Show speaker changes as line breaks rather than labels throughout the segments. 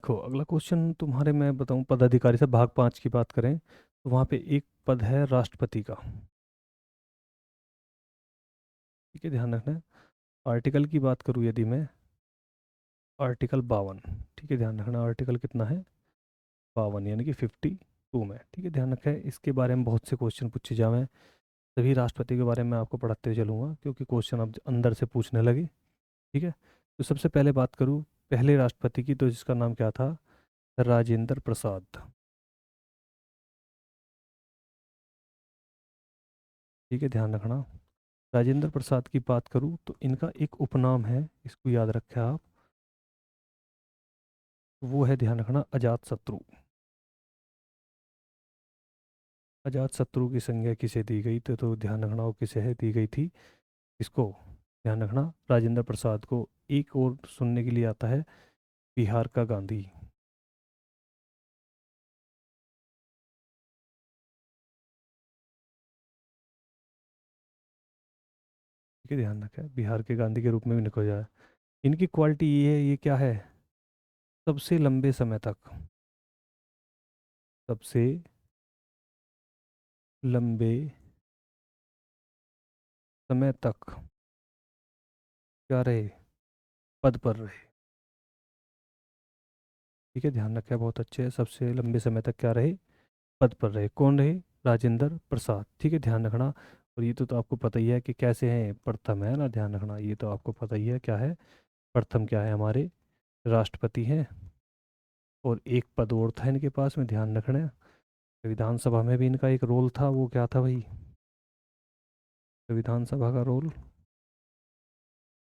देखो अगला क्वेश्चन तुम्हारे, मैं बताऊं पदाधिकारी से भाग 5 की बात करें तो वहाँ पे एक पद है राष्ट्रपति का। ठीक है, ध्यान रखना है। आर्टिकल की बात करूँ यदि मैं, आर्टिकल 52। ठीक है, ध्यान रखना, आर्टिकल कितना है, 52 यानी कि 52 में। ठीक है, ध्यान रखें, इसके बारे में बहुत से क्वेश्चन पूछे जाए। सभी राष्ट्रपति के बारे में आपको पढ़ाते हुए चलूँगा क्योंकि क्वेश्चन अब अंदर से पूछने लगे। ठीक है, तो सबसे पहले बात करूँ पहले राष्ट्रपति की, तो जिसका नाम क्या था, राजेंद्र प्रसाद। ठीक है, ध्यान रखना, राजेंद्र प्रसाद की बात करूँ तो इनका एक उपनाम है, इसको याद रखें आप, वो है, ध्यान रखना, अजात शत्रु। अजात शत्रु की संज्ञा किसे दी गई, तो ध्यान रखना वो किसे है दी गई थी, इसको, ध्यान रखना, राजेंद्र प्रसाद को। एक और सुनने के लिए आता है, बिहार का गांधी। ठीक है, ध्यान रखें, बिहार के गांधी के रूप में भी लिखा जाए। इनकी क्वालिटी ये है, ये क्या है, सबसे लंबे समय तक, सबसे लंबे समय तक क्या रहे, पद पर रहे। ठीक है, ध्यान रखें, बहुत अच्छे है, सबसे लंबे समय तक क्या रहे, पद पर रहे। कौन रहे, राजेंद्र प्रसाद। ठीक है, ध्यान रखना। और ये तो आपको पता ही है कि कैसे हैं, प्रथम है ना, ध्यान रखना, ये तो आपको पता ही है क्या है, प्रथम क्या है, हमारे राष्ट्रपति हैं। और एक पद और था इनके पास में, ध्यान रखना, विधानसभा में भी इनका एक रोल था, वो क्या था भाई, विधानसभा का रोल,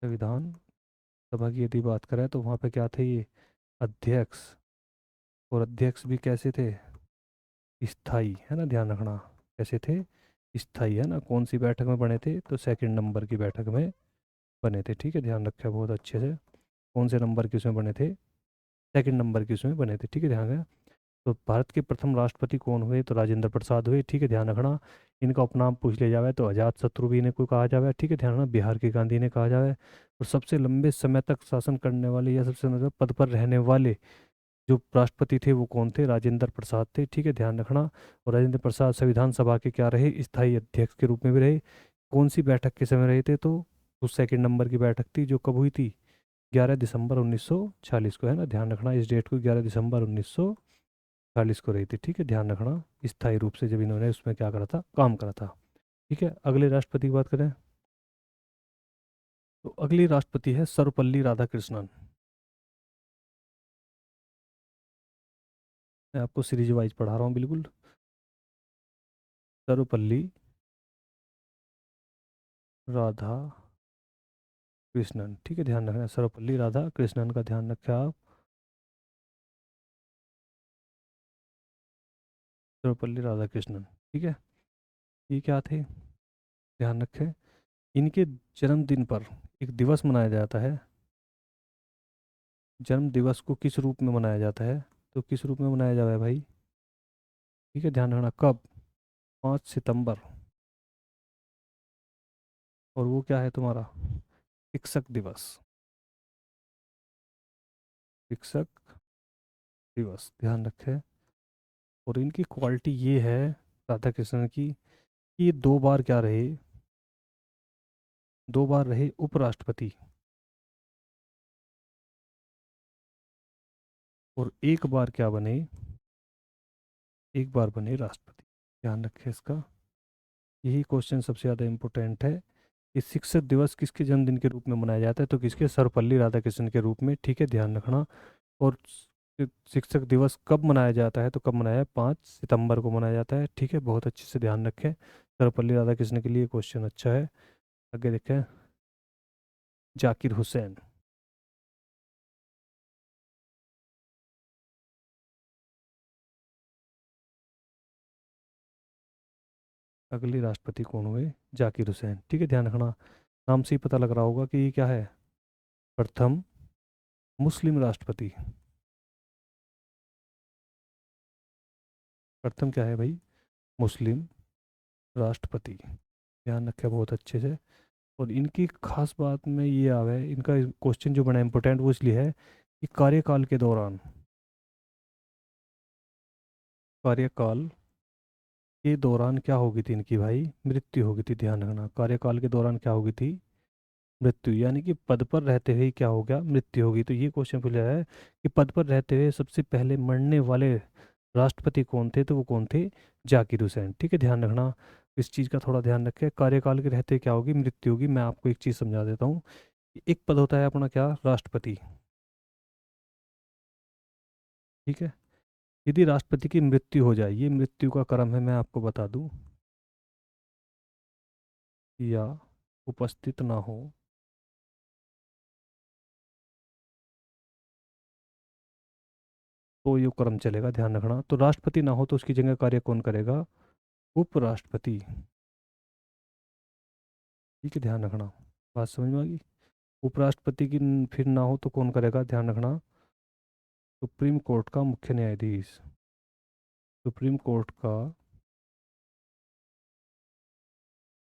विधान सभा की यदि बात करें तो वहाँ पे क्या थे ये, अध्यक्ष। और अध्यक्ष भी कैसे थे, स्थाई, है ना, ध्यान रखना, कैसे थे, स्थाई, है ना। कौन सी बैठक में बने थे, तो सेकंड नंबर की बैठक में बने थे। ठीक है, ध्यान रखा बहुत अच्छे से, कौन से नंबर की उसमें बने थे, सेकंड नंबर की उसमें बने थे। ठीक है, ध्यान रखना। तो भारत के प्रथम राष्ट्रपति कौन हुए, तो राजेंद्र प्रसाद हुए। ठीक है, ध्यान रखना, इनका उपनाम पूछ लिया जावे तो अजात शत्रु भी इन्हें को कहा जावे। ठीक है, ध्यान रखना, बिहार के गांधी ने कहा जावे। और सबसे लंबे समय तक शासन करने वाले या सबसे मतलब पद पर रहने वाले जो राष्ट्रपति थे वो कौन थे, राजेंद्र प्रसाद थे। ठीक है, ध्यान रखना। और राजेंद्र प्रसाद संविधान सभा के क्या रहे, स्थायी अध्यक्ष के रूप में भी रहे। कौन सी बैठक के समय रहे थे, तो उस सेकंड नंबर की बैठक थी जो कब हुई थी, 11 दिसंबर 1940 को, है ना, ध्यान रखना, इस डेट को 11 दिसंबर 1940 को रही थी। ठीक है, ध्यान रखना, स्थायी रूप से जब इन्होंने उसमें क्या करा था, काम करा था। ठीक है, अगले राष्ट्रपति की बात करें तो अगली राष्ट्रपति है सर्वपल्ली राधाकृष्णन। मैं आपको सीरीज वाइज पढ़ा रहा हूँ बिल्कुल। सर्वपल्ली राधा कृष्णन। ठीक है, ध्यान रखना, सर्वपल्ली राधा कृष्णन का ध्यान रखें आप, सर्वपल्ली राधा कृष्णन। ठीक है, ये क्या थे, ध्यान रखें, इनके जन्मदिन पर एक दिवस मनाया जाता है। जन्म दिवस को किस रूप में मनाया जाता है, तो किस रूप में मनाया जाता है भाई। ठीक है, ध्यान रखना, कब, 5 सितंबर। और वो क्या है तुम्हारा, शिक्षक दिवस, शिक्षक दिवस, ध्यान रखें। और इनकी क्वालिटी ये है राधा कृष्णन की, कि ये 2 बार क्या रहे, 2 बार रहे उपराष्ट्रपति, और एक बार क्या बने, एक बार बने राष्ट्रपति। ध्यान रखें इसका, यही क्वेश्चन सबसे ज़्यादा इम्पोर्टेंट है। कि शिक्षक दिवस किसके जन्मदिन के रूप में मनाया जाता है, तो किसके, सर्वपल्ली राधाकृष्णन के रूप में। ठीक है, ध्यान रखना। और शिक्षक दिवस कब मनाया जाता है, तो कब मनाया है, 5 सितंबर को मनाया जाता है। ठीक है, बहुत अच्छे से ध्यान रखें, सर्वपल्ली राधाकृष्णन के लिए क्वेश्चन अच्छा है। आगे देखें, जाकिर हुसैन। अगली राष्ट्रपति कौन हुए, जाकिर हुसैन। ठीक है, ध्यान रखना, नाम से ही पता लग रहा होगा कि ये क्या है, प्रथम मुस्लिम राष्ट्रपति। प्रथम क्या है भाई, मुस्लिम राष्ट्रपति। ध्यान रखें बहुत अच्छे से। और इनकी खास बात में ये आवे, इनका क्वेश्चन जो बना इम्पोर्टेंट वो इसलिए है कि कार्यकाल के दौरान, कार्यकाल के दौरान क्या होगी थी इनकी भाई, मृत्यु होगी थी। ध्यान रखना, कार्यकाल के दौरान क्या होगी थी, मृत्यु। यानी कि पद पर रहते हुए ही क्या हो गया, मृत्यु होगी। तो ये क्वेश्चन पूछा है कि पद पर रहते हुए सबसे पहले मरने वाले राष्ट्रपति कौन थे, तो वो कौन थे, जाकिर हुसैन। ठीक है, ध्यान रखना, इस चीज़ का थोड़ा ध्यान रखें। कार्यकाल के रहते क्या होगी, मृत्यु होगी। मैं आपको एक चीज़ समझा देता हूँ। एक पद होता है अपना क्या, राष्ट्रपति। ठीक है, यदि राष्ट्रपति की मृत्यु हो जाए, ये मृत्यु का क्रम है, मैं आपको बता दूं, या उपस्थित ना हो, तो ये क्रम चलेगा। ध्यान रखना, तो राष्ट्रपति ना हो तो उसकी जगह कार्य कौन करेगा, उपराष्ट्रपति। ठीक है, ध्यान रखना, बात समझ में आ गई। उपराष्ट्रपति की फिर ना हो तो कौन करेगा, ध्यान रखना, सुप्रीम कोर्ट का मुख्य न्यायाधीश। सुप्रीम कोर्ट का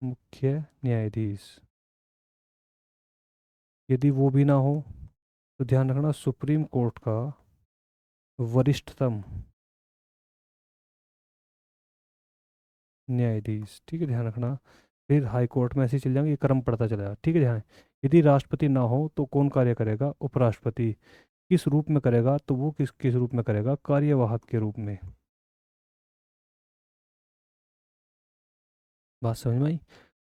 मुख्य न्यायाधीश। यदि वो भी ना हो तो ध्यान रखना, सुप्रीम कोर्ट का वरिष्ठतम न्यायाधीश। ठीक है, ध्यान रखना, फिर हाई कोर्ट में ऐसे ही चल जाएंगे, ये क्रम पड़ता चलेगा। ठीक है, ध्यान। यदि राष्ट्रपति ना हो तो कौन कार्य करेगा, उपराष्ट्रपति। किस रूप में करेगा, तो वो किस किस रूप में करेगा, कार्यवाहक के रूप में। बात समझ में आई।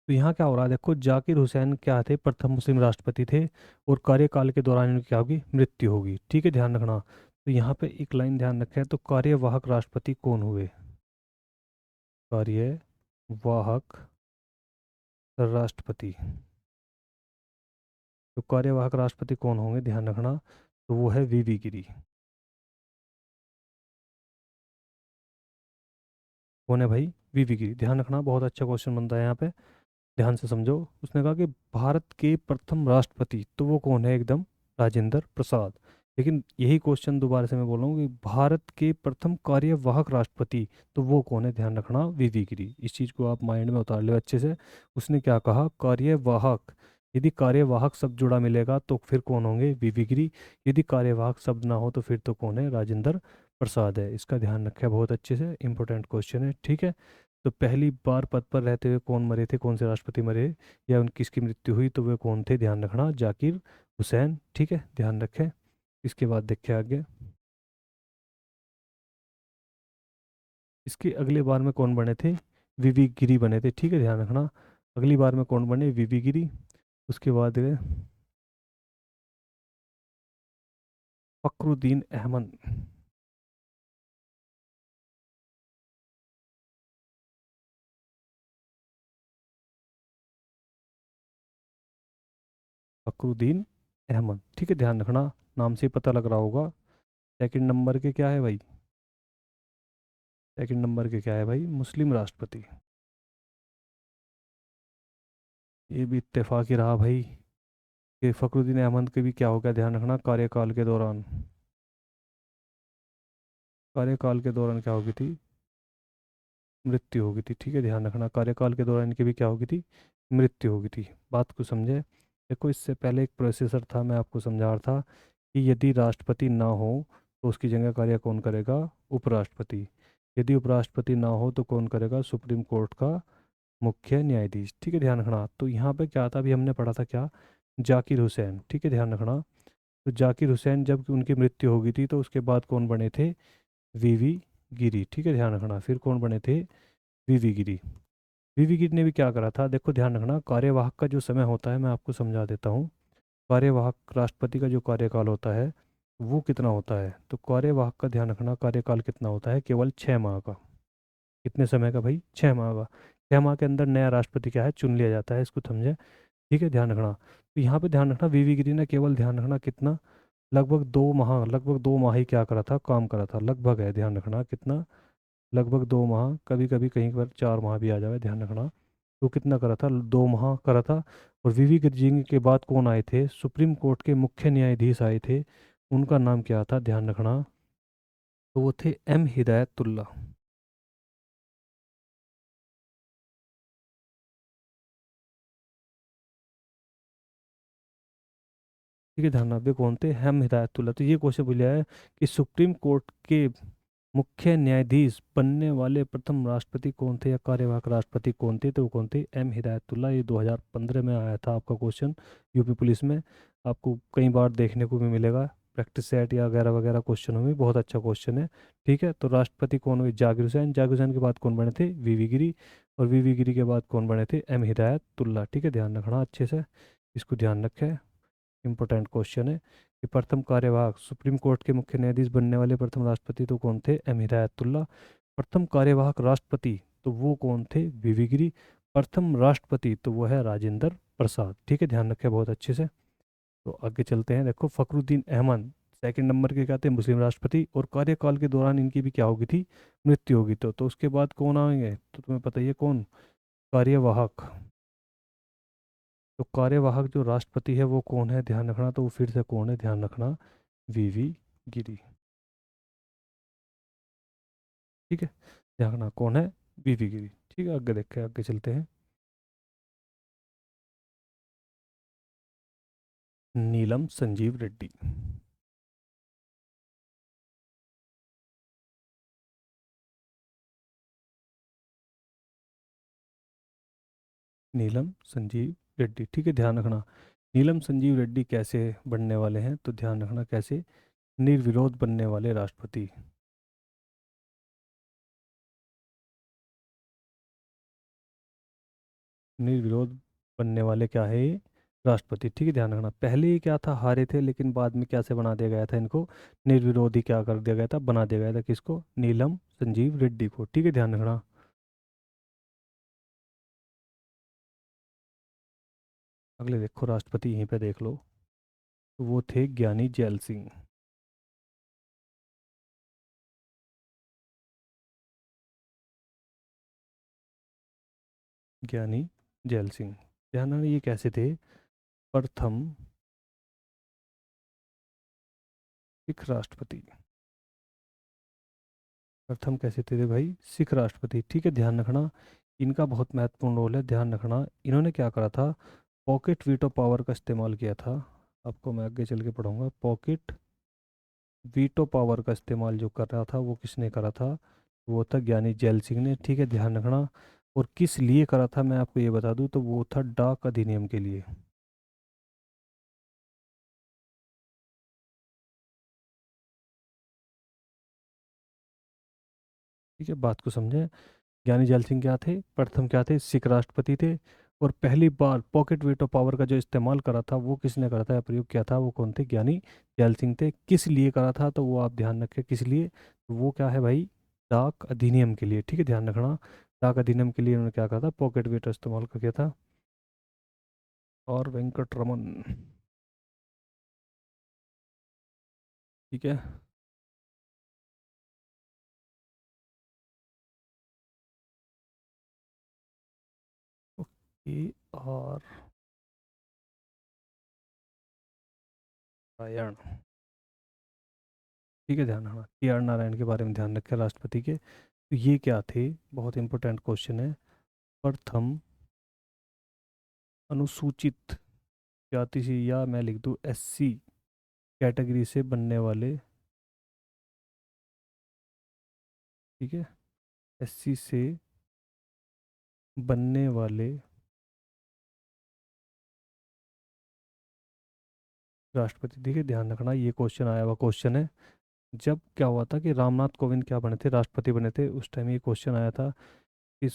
तो यहाँ क्या हो रहा है, देखो, जाकिर हुसैन क्या थे, प्रथम मुस्लिम राष्ट्रपति थे, और कार्यकाल के दौरान इनकी क्या होगी, मृत्यु होगी। ठीक है, ध्यान रखना। तो यहाँ पे एक लाइन ध्यान रखें, तो कार्यवाहक राष्ट्रपति कौन हुए, कार्यवाहक राष्ट्रपति। तो कार्यवाहक राष्ट्रपति कौन होंगे, ध्यान रखना, तो वो है वीवी गिरी। कौन है भाई, वीवी गिरी। ध्यान रखना, बहुत अच्छा क्वेश्चन बनता है यहाँ पे, ध्यान से समझो। उसने कहा कि भारत के प्रथम राष्ट्रपति, तो वो कौन है, एकदम राजेंद्र प्रसाद। लेकिन यही क्वेश्चन दोबारा से मैं बोल रहा हूँ कि भारत के प्रथम कार्यवाहक राष्ट्रपति, तो वो कौन है, ध्यान रखना, वीवी गिरी। इस चीज़ को आप माइंड में उतार लो अच्छे से। उसने क्या कहा, कार्यवाहक। यदि कार्यवाहक शब्द जुड़ा मिलेगा तो फिर कौन होंगे, वीवी गिरी। यदि कार्यवाहक शब्द ना हो तो फिर तो कौन है, राजेंद्र प्रसाद है। इसका ध्यान रखें बहुत अच्छे से, इंपॉर्टेंट क्वेश्चन है। ठीक है, तो पहली बार पद पर रहते हुए कौन मरे थे, कौन से राष्ट्रपति मरे, या उनकी किसकी मृत्यु हुई, तो वे कौन थे, ध्यान रखना, जाकिर हुसैन। ठीक है, ध्यान रखें। इसके बाद देखें आगे, इसके अगले बार में कौन बने थे, वीवी गिरी बने थे। ठीक है, ध्यान रखना, अगली बार में कौन बने, वीवी गिरी। उसके बाद फखरुद्दीन अहमद। फखरुद्दीन अहमद। ठीक है, ध्यान रखना, नाम से ही पता लग रहा होगा। सेकंड नंबर के क्या है भाई, सेकंड नंबर के क्या है भाई, मुस्लिम राष्ट्रपति। ये भी इत्तेफाक ही रहा भाई, कि फखरुद्दीन अहमद के भी क्या हो गया, ध्यान रखना, कार्यकाल के दौरान, कार्यकाल के दौरान क्या होगी थी, मृत्यु होगी थी। ठीक है, ध्यान रखना, कार्यकाल के दौरान इनकी भी क्या होगी थी, मृत्यु होगी थी। बात को समझे। देखो, इससे पहले एक प्रोसेसर था, मैं आपको समझा रहा था कि यदि राष्ट्रपति ना हो तो उसकी जगह कार्य कौन करेगा, उपराष्ट्रपति। यदि उपराष्ट्रपति ना हो तो कौन करेगा, सुप्रीम कोर्ट का मुख्य न्यायाधीश। ठीक है, ध्यान रखना। तो यहाँ पे क्या था, अभी हमने पढ़ा था क्या, जाकिर हुसैन। ठीक है, ध्यान रखना, तो जाकिर हुसैन जब उनकी मृत्यु हो गई थी तो उसके बाद कौन बने थे, वीवी गिरी। ठीक है, ध्यान रखना, फिर कौन बने थे, वीवी गिरी। वीवी गिरी ने भी क्या करा था, देखो ध्यान रखना, कार्यवाहक का जो समय होता है मैं आपको समझा देता हूँ। कार्यवाहक राष्ट्रपति का जो कार्यकाल होता है वो कितना होता है, तो कार्यवाहक का ध्यान रखना, कार्यकाल कितना होता है, केवल 6 माह का। कितने समय का भाई, 6 माह का। 6 माह के अंदर नया राष्ट्रपति क्या है, चुन लिया जाता है, इसको समझे। ठीक है, ध्यान रखना, तो यहाँ पे ध्यान रखना, वीवी गिरी ने केवल, ध्यान रखना, कितना, लगभग 2 माह, लगभग 2 माह ही क्या करा था, काम करा था। लगभग है, ध्यान रखना, कितना, लगभग 2 माह, कभी कभी कहीं पर 4 माह भी आ जाए, ध्यान रखना। तो कितना करा था, 2 माह करा था। और वीवी गिरजी के बाद कौन आए थे, सुप्रीम कोर्ट के मुख्य न्यायाधीश आए थे, उनका नाम क्या था, ध्यान रखना, तो वो थे एम हिदायतुल्ला। ठीक है, ध्यान रखना, वे कौन थे, एम हिदायतुल्ला। तो ये क्वेश्चन पूछा है कि सुप्रीम कोर्ट के मुख्य न्यायाधीश बनने वाले प्रथम राष्ट्रपति कौन थे या कार्यवाहक राष्ट्रपति कौन थे? तो वो कौन थे? एम हिदायतुल्ला। ये 2015 में आया था आपका क्वेश्चन यूपी पुलिस में। आपको कई बार देखने को भी मिलेगा, प्रैक्टिस सेट या वगैरह वगैरह क्वेश्चनों में। बहुत अच्छा क्वेश्चन है। ठीक है, तो राष्ट्रपति कौन हुए? जाकिर हुसैन। जाकिर हुसैन के बाद कौन बने थे? वीवी गिरी। और वीवी गिरी के बाद कौन बने थे? एम हिदायतुल्ला। ठीक है, ध्यान रखना अच्छे से, इसको ध्यान रखें, इंपॉर्टेंट क्वेश्चन है कि प्रथम कार्यवाहक सुप्रीम कोर्ट के मुख्य न्यायाधीश बनने वाले प्रथम राष्ट्रपति तो कौन थे? एम हिदायतुल्ला। प्रथम कार्यवाहक राष्ट्रपति तो वो कौन थे? वीवी गिरी। प्रथम राष्ट्रपति तो वो है राजेंद्र प्रसाद। ठीक है, ध्यान रखें बहुत अच्छे से। तो आगे चलते हैं। देखो, फखरुद्दीन अहमद सेकंड नंबर के क्या थे? मुस्लिम राष्ट्रपति। और कार्यकाल के दौरान इनकी भी क्या होगी थी? मृत्यु होगी। तो उसके बाद कौन आएंगे? तो तुम्हें पता ही है कौन? कार्यवाहक। तो कार्यवाहक जो राष्ट्रपति है वो कौन है? ध्यान रखना। तो वो फिर से कौन है? ध्यान रखना, वीवी गिरी। ठीक है, ध्यान रखना कौन है? वीवी गिरी। ठीक है, आगे देखते हैं, आगे चलते हैं। नीलम संजीव रेड्डी। नीलम संजीव रेड्डी। ठीक है, ध्यान रखना। नीलम संजीव रेड्डी कैसे बनने वाले हैं? तो ध्यान रखना कैसे? निर्विरोध बनने वाले राष्ट्रपति। निर्विरोध बनने वाले क्या है ये? राष्ट्रपति। ठीक है, ध्यान रखना। पहले ये क्या था? हारे थे, लेकिन बाद में क्या से बना दिया गया था इनको? निर्विरोधी क्या कर दिया गया था? बना दिया गया था। किसको? नीलम संजीव रेड्डी को। ठीक है, ध्यान रखना। अगले देखो राष्ट्रपति, यहीं पे देख लो। तो वो थे ज्ञानी जैल सिंह। ज्ञानी जैल सिंह। ध्यान रखना, ये कैसे थे? प्रथम सिख राष्ट्रपति। प्रथम कैसे थे भाई? सिख राष्ट्रपति। ठीक है, ध्यान रखना। इनका बहुत महत्वपूर्ण रोल है, ध्यान रखना। इन्होंने क्या करा था? पॉकेट वीटो पावर का इस्तेमाल किया था। आपको मैं आगे चल के पढ़ाऊंगा। पॉकेट वीटो पावर का इस्तेमाल जो कर रहा था वो किसने करा था? वो था ज्ञानी जैल सिंह ने। ठीक है, ध्यान रखना। और किस लिए करा था मैं आपको ये बता दूं, तो वो था डाक अधिनियम के लिए। ठीक है, बात को समझे। ज्ञानी जैल सिंह क्या थे? प्रथम क्या थे? सिख राष्ट्रपति थे। और पहली बार पॉकेट वीटो पावर का जो इस्तेमाल करा था वो किसने करा था या प्रयोग किया था? वो कौन थे? ज्ञानी जैल सिंह थे। किस लिए करा था? तो वो आप ध्यान रखें किस लिए। तो वो क्या है भाई? डाक अधिनियम के लिए। ठीक है, ध्यान रखना। डाक अधिनियम के लिए उन्होंने क्या करा था? पॉकेट वीटो इस्तेमाल किया था। और वेंकट रमन। ठीक है। ओके। और नारायण। ठीक है, ध्यान रखना। के आर नारायण के बारे में ध्यान रखें राष्ट्रपति के। तो ये क्या थे? बहुत इंपॉर्टेंट क्वेश्चन है। प्रथम अनुसूचित जाति से, या मैं लिख दूं एससी कैटेगरी से बनने वाले। ठीक है, एससी से बनने वाले राष्ट्रपति। देखिए, ध्यान रखना, ये क्वेश्चन आया हुआ क्वेश्चन है। जब क्या हुआ था कि रामनाथ कोविंद क्या बने थे? राष्ट्रपति बने थे। उस टाइम ये क्वेश्चन आया था कि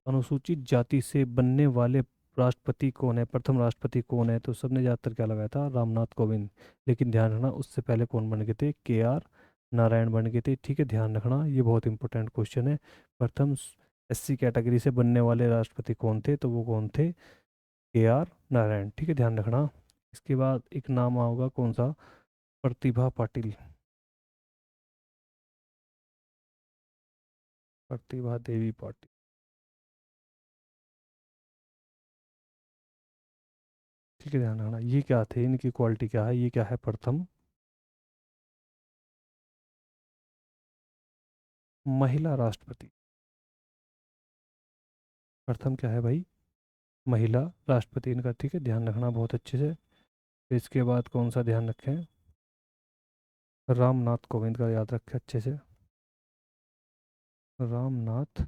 अनुसूचित जाति से बनने वाले राष्ट्रपति कौन है, प्रथम राष्ट्रपति कौन है? तो सबने ज़्यादातर क्या लगाया था? रामनाथ कोविंद। लेकिन ध्यान रखना, उससे पहले कौन बन गए थे? के आर नारायण बन गए थे। ठीक है, ध्यान रखना, ये बहुत इंपॉर्टेंट क्वेश्चन है। प्रथम एससी कैटेगरी से बनने वाले राष्ट्रपति कौन थे? तो वो कौन थे? के आर नारायण। ठीक है, ध्यान रखना। इसके बाद एक नाम होगा कौन सा? प्रतिभा पाटिल। प्रतिभा देवी पाटिल। ठीक है, ध्यान रखना। ये क्या थे? इनकी क्वालिटी क्या है? ये क्या है? प्रथम महिला राष्ट्रपति। प्रथम क्या है भाई? महिला राष्ट्रपति इनका। ठीक है, ध्यान रखना बहुत अच्छे से। फिर इसके बाद कौन सा ध्यान रखें? रामनाथ कोविंद का याद रखें अच्छे से। रामनाथ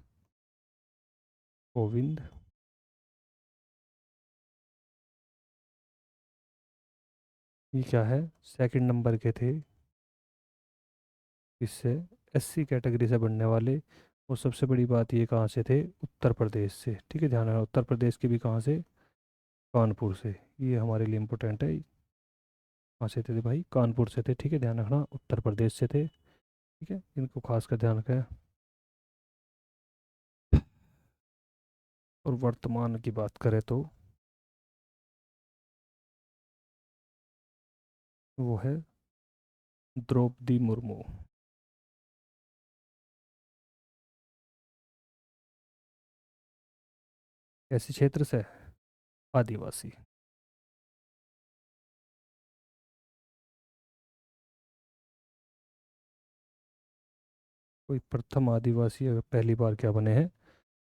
कोविंद। ये क्या है, सेकंड नंबर के थे इससे, एससी कैटेगरी से बनने वाले। और सबसे बड़ी बात ये कहाँ से थे, उत्तर प्रदेश से। ठीक है, ध्यान रखना उत्तर प्रदेश के भी कहाँ से, कानपुर से। ये हमारे लिए इम्पोर्टेंट है। कहाँ से थे भाई, कानपुर से थे। ठीक है, ध्यान रखना उत्तर प्रदेश से थे। ठीक है, इनको खास कर ध्यान रखें। और वर्तमान की बात करें तो वो है द्रौपदी मुर्मू। ऐसे क्षेत्र से, आदिवासी। कोई प्रथम आदिवासी अगर पहली बार क्या बने हैं,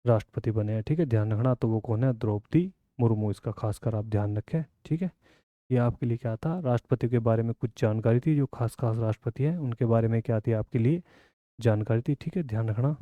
राष्ट्रपति बने हैं। ठीक है, ध्यान रखना, तो वो कौन है, द्रौपदी मुर्मू। इसका खासकर आप ध्यान रखें। ठीक है, ये आपके लिए क्या था, राष्ट्रपति के बारे में कुछ जानकारी थी, जो खास खास राष्ट्रपति हैं उनके बारे में क्या थी आपके लिए जानकारी थी। ठीक है, ध्यान रखना।